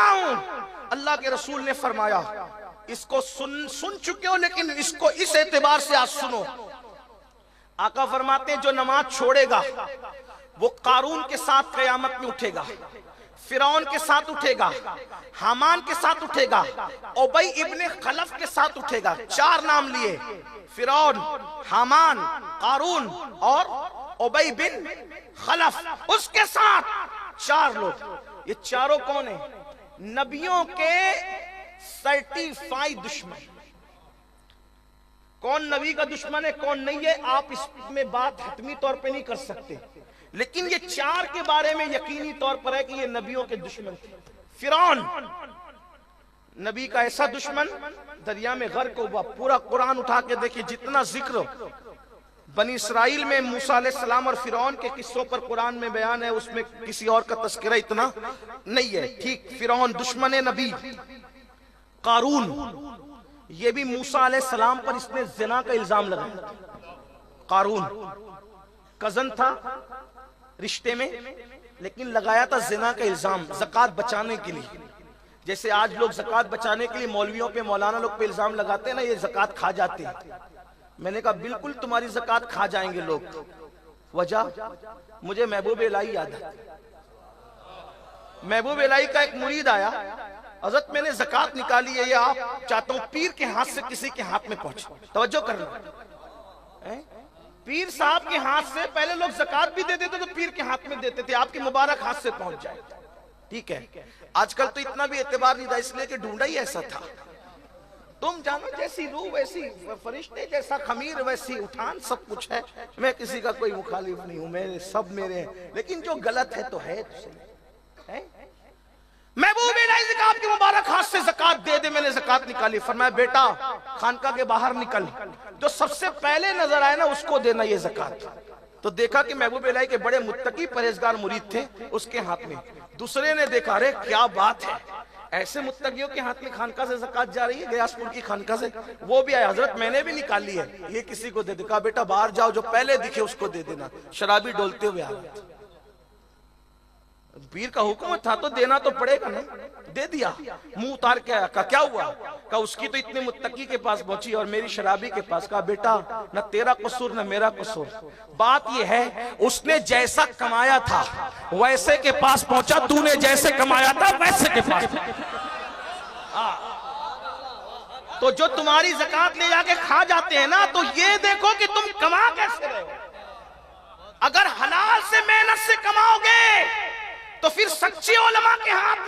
رہا ہوں، اللہ کے رسول نے فرمایا اس کو سن چکے ہو لیکن اس کو اس اعتبار سے آج سنو۔ آقا فرماتے ہیں جو نماز چھوڑے گا وہ قارون کے ساتھ قیامت میں اٹھے گا، فرعون کے ساتھ اٹھے گا، حامان کے ساتھ اٹھے گا، ابی ابن خلف کے ساتھ اٹھے گا۔ 4 نام لیے، فرعون، حامان، قارون اور ابی بن خلف، اس کے ساتھ 4 لوگ۔ یہ چاروں کون ہیں؟ نبیوں کے سرٹیفائیڈ دشمن۔ کون نبی کا دشمن ہے کون نہیں ہے آپ اس میں بات حتمی طور پہ نہیں کر سکتے، لیکن یہ 4 کے بارے میں یقینی طور پر ہے کہ یہ نبیوں کے دشمن تھے۔ فرعون نبی کا ایسا دشمن، دریا میں غرق ہوا۔ پورا قرآن اٹھا کے دیکھیں، جتنا ذکر بنی اسرائیل میں موسیٰ علیہ السلام اور فرعون کے قصوں پر قرآن میں بیان ہے، اس میں کسی اور کا تذکرہ اتنا نہیں ہے۔ ٹھیک، فرعون دشمن نبی۔ قارون یہ بھی موسیٰ علیہ السلام پر اس نے زنا کا الزام لگایا۔ قارون کزن تھا رشتے میں، لیکن لگایا تھا زنا کا الزام زکوٰۃ بچانے کے لیے۔ جیسے آج لوگ زکوٰۃ بچانے کے لیے مولویوں پہ مولانا لوگ پہ الزام لگاتے ہیں نا، یہ زکوٰۃ کھا جاتے ہیں۔ میں نے کہا بالکل تمہاری زکوٰۃ کھا جائیں گے لوگ۔ وجہ مجھے محبوب الہی یاد ہے۔ محبوب الہی کا ایک مرید آیا، حضرت میں نے زکوٰۃ نکالی ہے، یہ آپ چاہتا ہوں پیر کے ہاتھ سے کسی کے ہاتھ میں پہنچے۔ توجہ کرنا، پیر صاحب کے ہاتھ سے پہلے لوگ زکوٰۃ بھی دیتے تھے تو پیر کے ہاتھ میں دیتے تھے، آپ کے مبارک ہاتھ سے پہنچ جائے۔ ٹھیک ہے، آج کل تو اتنا بھی اعتبار نہیں تھا، اس لیے کہ ڈھونڈا ہی ایسا تھا۔ تم جانو جیسی روح ویسی فرشتے، جیسا خمیر ویسی اٹھان، سب کچھ ہے۔ میں کسی کا کوئی مخالف نہیں ہوں، میرے سب میرے ہیں، لیکن جو غلط ہے تو ہے۔ محبوب الہی سے کہا آپ کے مبارک ہاتھ سے زکوٰۃ دے دے۔ میں نے زکوٰۃ نکالی، فرمایا بیٹا خانقاہ کے باہر نکل، جو سب سے پہلے نظر آئے نا اس کو دینا یہ زکوٰۃ۔ تو دیکھا کہ محبوب الہی کے بڑے متقی پرہیزگار مرید تھے، اس کے ہاتھ میں۔ دوسرے نے دیکھا، ارے کیا بات ہے، ایسے متقیوں کے ہاتھ میں خانقاہ سے زکوٰۃ جا رہی ہے، گیاس پور کی خانقاہ سے۔ وہ بھی آیا، حضرت میں نے بھی نکالی ہے، یہ کسی کو دے دے۔ کہا بیٹا باہر جاؤ، جو پہلے دکھے اس کو دے دینا۔ شرابی ڈولتے ہوئے آ گئے، پیر کا حکم تھا تو دینا تو پڑے گا نا، دے دیا۔ منہ اتار کے آیا، کہا کیا ہوا؟ کہا اس کی تو اتنے متقی کے پاس پہنچی اور میری شرابی کے پاس۔ کہا بیٹا نہ تیرا قصور نہ میرا قصور، بات یہ ہے اس نے جیسا کمایا تھا ویسے کے پاس پہنچا، تو نے جیسے کمایا تھا ویسے کے پاس پہنچا۔ تو جو تمہاری زکوٰۃ لے جا کے کھا جاتے ہیں نا، تو یہ دیکھو کہ تم کما کیسے رہے ہو۔ اگر حلال سے محنت سے کماؤ گے تو پھر سچے علماء کے ہاتھ